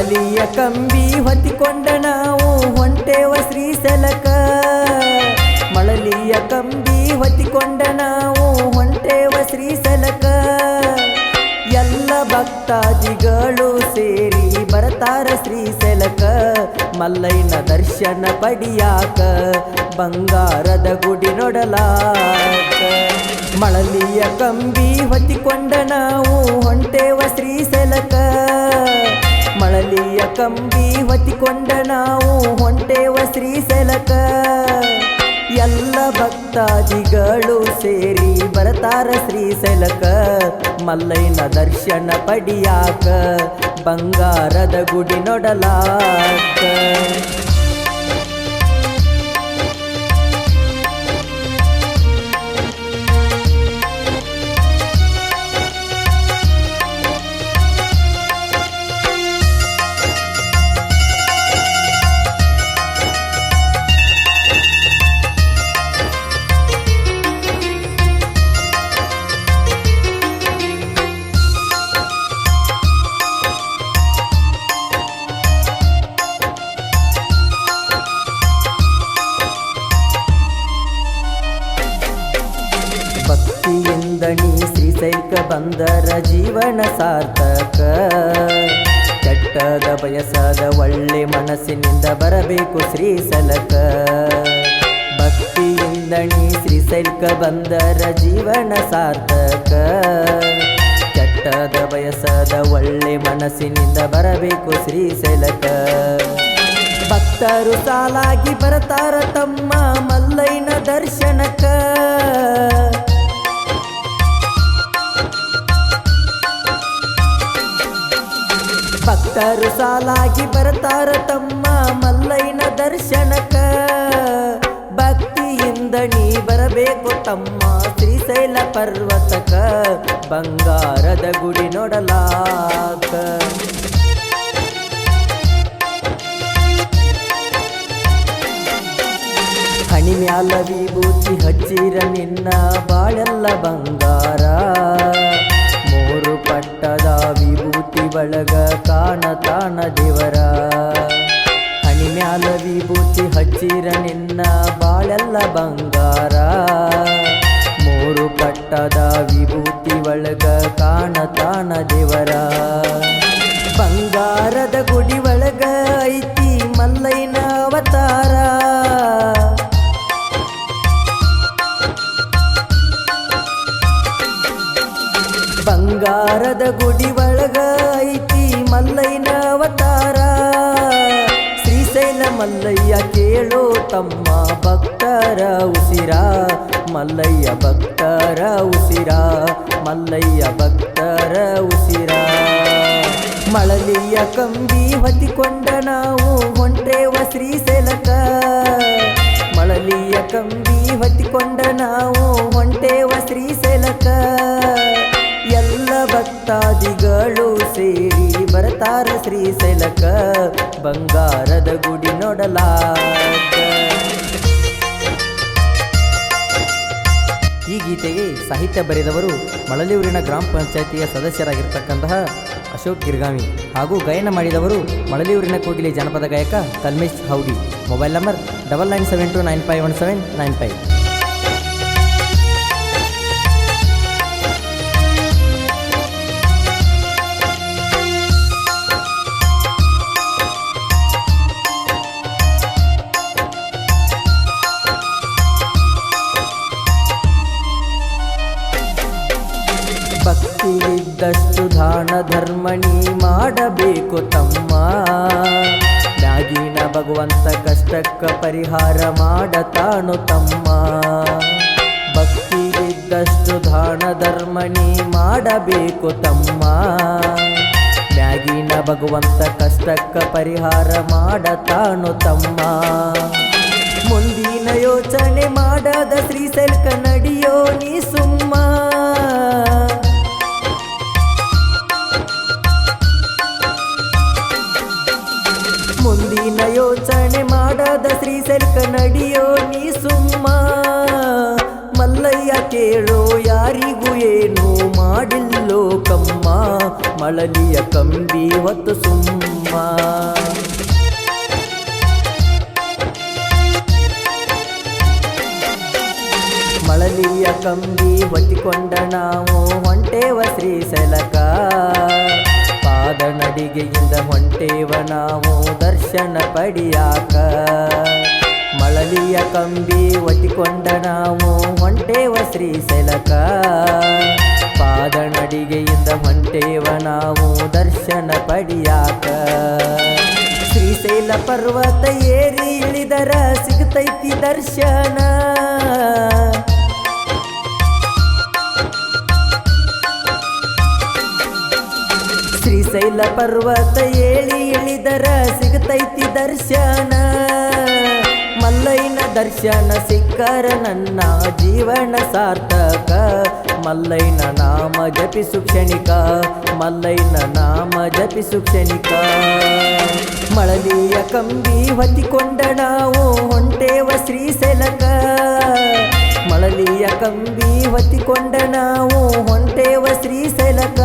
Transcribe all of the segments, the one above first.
ಮಳಲಿಯ ಕಂಬಿ ಹೊತ್ತಿಕೊಂಡ ನಾವು ಹೊಂಟೇವ ಶ್ರೀಶೈಲಕ್ಕ. ಮಳಲಿಯ ಕಂಬಿ ಹೊತ್ತಿಕೊಂಡ ನಾವು ಹೊಂಟೇವ ಶ್ರೀಶೈಲಕ್ಕ. ಎಲ್ಲ ಭಕ್ತಾದಿಗಳು ಸೇರಿ ಬರ್ತಾರ ಶ್ರೀಶೈಲಕ್ಕ. ಮಲ್ಲಯ್ಯನ ದರ್ಶನ ಪಡಿಯಾಕ ಬಂಗಾರದ ಗುಡಿ ನೋಡಲಾಕ. ಮಳಲಿಯ ಕಂಬಿ ಹೊತ್ತಿಕೊಂಡ ನಾವು ಹೊಂಟೇವ ಶ್ರೀಶೈಲಕ್ಕ. ಮಳಲಿಯ ಕಂಬಿ ಹೊತ್ತಿಕೊಂಡ ನಾವು ಹೊಂಟೇವ ಶ್ರೀಶೈಲಕ್ಕ. ಎಲ್ಲ ಭಕ್ತಾದಿಗಳು ಸೇರಿ ಬರ್ತಾರ ಶ್ರೀಶೈಲಕ್ಕ. ಮಲ್ಲಯ್ಯನ ದರ್ಶನ ಪಡಿಯಾಕ ಬಂಗಾರದ ಗುಡಿ ನೋಡಲಾಕ. ಭಕ್ತಿಯಿಂದ ನೀ ಶ್ರೀಶೈಲಕ್ಕೆ ಬಂದರ ಜೀವನ ಸಾರ್ಥಕ. ಕೆಟ್ಟದ ಬಯಸದ ಒಳ್ಳೆ ಮನಸ್ಸಿನಿಂದ ಬರಬೇಕು ಶ್ರೀಶೈಲಕ್ಕ. ಭಕ್ತಿಯಿಂದ ನೀ ಶ್ರೀಶೈಲಕ್ಕೆ ಬಂದರ ಜೀವನ ಸಾರ್ಥಕ. ಕೆಟ್ಟದ ಬಯಸದ ಒಳ್ಳೆ ಮನಸ್ಸಿನಿಂದ ಬರಬೇಕು ಶ್ರೀಶೈಲಕ್ಕ. ಭಕ್ತರು ಸಾಲಾಗಿ ಬರ್ತಾರ ತಮ್ಮ ಮಲ್ಲಯ್ಯನ ದರ್ಶನಕ್ಕ. ಭಕ್ತರು ಸಾಲಾಗಿ ಬರ್ತಾರ ತಮ್ಮ ಮಲ್ಲಯ್ಯನ ದರ್ಶನಕ್ಕ. ಭಕ್ತಿಯಿಂದ ನೀ ಬರಬೇಕು ತಮ್ಮ ಶ್ರೀಶೈಲ ಪರ್ವತಕ್ಕ. ಬಂಗಾರದ ಗುಡಿ ನೋಡಲಾಕ. ಹಣಿ ಮ್ಯಾಲ ವಿಭೂತಿ ಹಚ್ಚಿರ ನಿನ್ನ ಬಾಳೆಲ್ಲ ಬಂಗಾರ. ಮೂರು ಪಟ್ಟದ ವಿಭೂತಿ ಒಳಗ ಕಾಣತಾನ ದೇವರ. ಹಣಿ ಮ್ಯಾಲ ವಿಭೂತಿ ಹಚ್ಚಿರ ನಿನ್ನ ಬಾಳೆಲ್ಲ ಬಂಗಾರ. ಮೂರು ಪಟ್ಟದ ವಿಭೂತಿ ಒಳಗ ಕಾಣತಾನ ದೇವರ. ಬಂಗಾರದ ಗುಡಿ ಒಳಗ ಐತಿ ಮಲ್ಲಯ್ಯನ ಅವತಾರ. ಬಂಗಾರದ ಗುಡಿ ಒಳಗ ಐತಿ ಮಲ್ಲಯ್ಯನ ಅವತಾರ. ಶ್ರೀಶೈಲ ಮಲ್ಲಯ್ಯ ಕೇಳೋ ತಮ್ಮ ಭಕ್ತರ ಉಸಿರ. ಮಲ್ಲಯ್ಯ ಭಕ್ತರ ಉಸಿರ. ಮಲ್ಲಯ್ಯ ಭಕ್ತರ ಉಸಿರ. ಮಳಲಿಯ ಕಂಬಿ ಹೊತ್ತಿಕೊಂಡ ನಾವು ಹೊಂಟೇವ ಶ್ರೀಶೈಲಕ್ಕ. ಮಳಲಿಯ ಕಂಬಿ ಹೊತ್ತಿಕೊಂಡ ನಾವು ಹೊಂಟೇವ ಶ್ರೀಶೈಲಕ್ಕ. ಎಲ್ಲ ಭಕ್ತಾದಿಗಳು ಸೇರಿ ಬರ್ತಾರ ಶ್ರೀಶೈಲಕ್ಕ. ಬಂಗಾರದ ಗುಡಿ ನೋಡಲಾಕ. ಈ ಗೀತೆಗೆ ಸಾಹಿತ್ಯ ಬರೆದವರು ಮಳಲಿಯೂರಿನ ಗ್ರಾಮ ಪಂಚಾಯಿತಿಯ ಸದಸ್ಯರಾಗಿರ್ತಕ್ಕಂತಹ ಅಶೋಕ್ ಗಿರ್ಗಾಮಿ ಹಾಗೂ ಗಾಯನ ಮಾಡಿದವರು ಮಳಲಿಯೂರಿನ ಕೋಗಿಲೆ ಜನಪದ ಗಾಯಕ ಕಲ್ಮೇಶ್ ಹೌಡಿ. Mobile number 9972951795. ಭಕ್ತಿಯಿದ್ದಷ್ಟು ದಾನ ಧರ್ಮ ನೀ ಮಾಡಬೇಕು ತಮ್ಮ. ಮ್ಯಾಗಿನ ಭಗವಂತ ಕಷ್ಟಕ್ಕ ಪರಿಹಾರ ಮಾಡತಾನು ತಮ್ಮ. ಭಕ್ತಿಯಿದ್ದಷ್ಟು ದಾನ ಧರ್ಮ ನೀ ಮಾಡಬೇಕು ತಮ್ಮ. ಮ್ಯಾಗಿನ ಭಗವಂತ ಕಷ್ಟಕ್ಕ ಪರಿಹಾರ ಮಾಡತಾನು ತಮ್ಮ. ಮುಂದಿನ ಯೋಚನೆ ಮಾಡದ ಶ್ರೀಶೈಲಕ್ಕ ನಡಿಯೋ ನೀ ಸುಮ್ಮ. ಮುಂದಿನ ಯೋಚನೆ ಮಾಡದ ಶ್ರೀಶೈಲಕ್ಕ ನಡಿಯೋ ನೀ ಸುಮ್ಮ. ಮಲ್ಲಯ್ಯ ಕೇಳೋ ಯಾರಿಗೂ ಏನು ಮಾಡಿಲ್ಲೋ ಕಮ್ಮ. ಮಳಲಿಯ ಕಂಬಿ ಹೊತ್ತು ಸುಮ್ಮ ಮಳಲಿಯ ಕಂಬಿ ಹೊತ್ತಿಕೊಂಡ ನಾವು ಹೊಂಟೇವ ಶ್ರೀಶೈಲಕ ಪಾದನಡಿಗೆಯಿಂದ ಹೊಂಟೇವ ನಾವು ದರ್ಶನ ಪಡಿಯಾಕ ಮಳಲಿಯ ಕಂಬಿ ಹೊತ್ತಿಕೊಂಡ ನಾವು ಹೊಂಟೇವ ಶ್ರೀಶೈಲಕ ಪಾದನಡಿಗೆಯಿಂದ ಹೊಂಟೇವ ನಾವು ದರ್ಶನ ಪಡಿಯಾಕ ಶ್ರೀಶೈಲ ಪರ್ವತ ಏರಿ ಇಳಿದರ ಸಿಗತೈತಿ ದರ್ಶನ ಶ್ರೀಶೈಲ ಪರ್ವತ ಏಳಿ ಇಳಿದರ ಸಿಗತೈತಿ ದರ್ಶನ ಮಲ್ಲಯ್ಯನ ದರ್ಶನ ಸಿಕ್ಕರ ನನ್ನ ಜೀವನ ಸಾರ್ಥಕ ಮಲ್ಲಯ್ಯನ ನಾಮ ಜಪಿಸು ಕ್ಷಣಿಕ ಮಲ್ಲಯ್ಯನ ನಾಮ ಜಪಿಸು ಕ್ಷಣಿಕ ಮಳಲಿಯ ಕಂಬಿ ಹೊತ್ತಿಕೊಂಡ ನಾವು ಹೊಂಟೇವ ಶ್ರೀಶೈಲಕ ಮಳಲಿಯ ಕಂಬಿ ಹೊತ್ತಿಕೊಂಡ ನಾವು ಹೊಂಟೇವ ಶ್ರೀಶೈಲಕ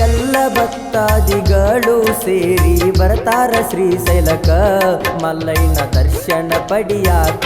ಎಲ್ಲ ಭಕ್ತಾದಿಗಳು ಸೇರಿ ಬರ್ತಾರ ಶ್ರೀಶೈಲಕ ಮಲ್ಲಯ್ಯನ ದರ್ಶನ ಪಡಿಯಾಕ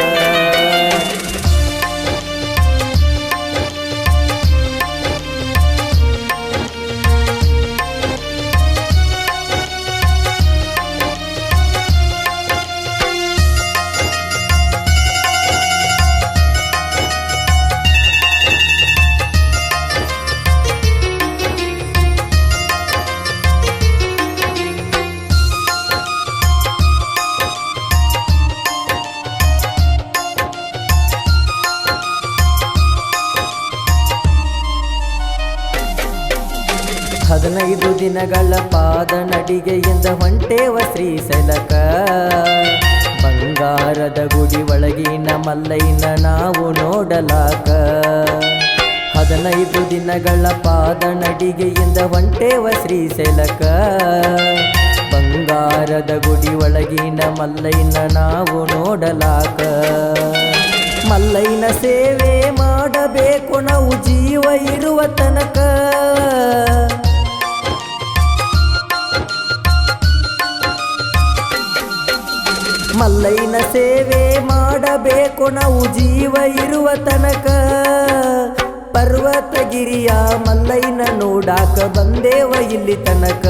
ಹದಿನೈದು ದಿನಗಳ ಪಾದ ನಡಿಗೆಯಿಂದ ಹೊಂಟೇವ ಶ್ರೀಶೈಲಕ ಬಂಗಾರದ ಗುಡಿ ಒಳಗಿನ ಮಲ್ಲಯ್ಯನ ನಾವು ನೋಡಲಾಕ 15 ದಿನಗಳ ಪಾದ ನಡಿಗೆಯಿಂದ ಹೊಂಟೇವ ಶ್ರೀಶೈಲಕ ಬಂಗಾರದ ಗುಡಿ ಒಳಗಿನ ಮಲ್ಲಯ್ಯನ ನಾವು ನೋಡಲಾಕ ಮಲ್ಲಯ್ಯನ ಸೇವೆ ಮಾಡಬೇಕು ನಾವು ಜೀವ ಇರುವ ತನಕ ಮಲ್ಲಯ್ಯನ ಸೇವೆ ಮಾಡಬೇಕು ನಾವು ಜೀವ ಇರುವ ತನಕ ಪರ್ವತಗಿರಿಯ ಮಲ್ಲಯ್ಯನ ನೋಡಾಕ ಬಂದೇವ ಇಲ್ಲಿ ತನಕ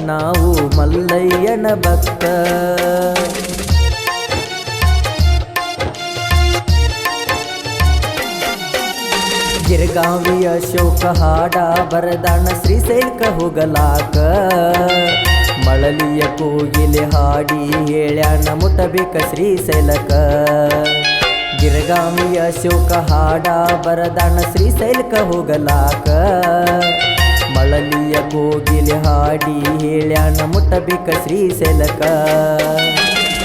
ನಾವು ಮಲ್ಲಯ್ಯನ ಭಕ್ತ ಗಿರ್ಗಾವಿಯ ಅಶೋಕ ಹಾಡ ಬರದಾಣ ಶ್ರೀಶೈಲಕ ಹೋಗಲಾಕ ಮಳಲಿಯ ಕೋಗಿಲೆ ಹಾಡಿ ಹೇಳ್ಯಾನ ಮುಟ್ಟಬೇಕ ಶ್ರೀಶೈಲಕ ಗಿರ್ಗಾವಿಯ ಅಶೋಕ ಹಾಡ ಬರದಾಣ ಶ್ರೀಶೈಲಕ ಹೋಗಲಾಕ ಮಳಲಿಯ ಕೋಗಿಲೆ ಹಾಡಿ ಹೇಳ್ಯಾನ ಮುಟ್ಟಬೇಕ ಶ್ರೀಶೈಲಕ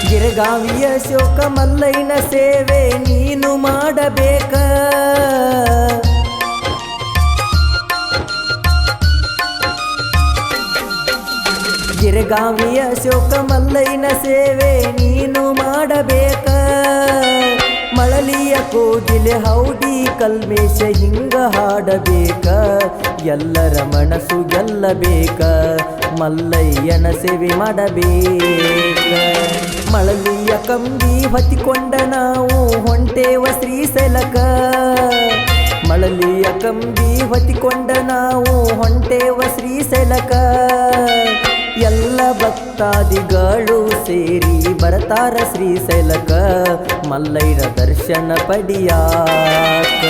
ಗಿರ್ಗಾವಿಯ ಅಶೋಕ ಮಲ್ಲಯ್ಯನ ಸೇವೆ ನೀನು ಮಾಡಬೇಕ ಗಿರ್ಗಾವಿಯ ಅಶೋಕ ಮಲ್ಲಯ್ಯನ ಸೇವೆ ನೀನು ಮಾಡಬೇಕ ಮಳಲಿಯ ಕೋಗಿಲೆ ಹೌಡಿ ಕಲ್ಮೇಶ ಹಿಂಗ ಹಾಡಬೇಕ ಎಲ್ಲರ ಮನಸ್ಸು ಗೆಲ್ಲಬೇಕ ಮಲ್ಲಯ್ಯನ ಸೇವೆ ಮಾಡಬೇಕ ಮಳಲಿಯ ಕಂಬಿ ಹೊತ್ತಿಕೊಂಡ ನಾವು ಹೊಂಟೇವ ಶ್ರೀಶೈಲಕ ಮಳಲಿಯ ಕಂಬಿ ಹೊತ್ತಿಕೊಂಡ ನಾವು ಹೊಂಟೇವ ಶ್ರೀಶೈಲಕ ಎಲ್ಲ ಭಕ್ತಾದಿಗಳು ಸೇರಿ ಬರ್ತಾರ ಶ್ರೀಶೈಲಕ ಮಲ್ಲಯ್ಯನ ದರ್ಶನ ಪಡಿಯಾಕ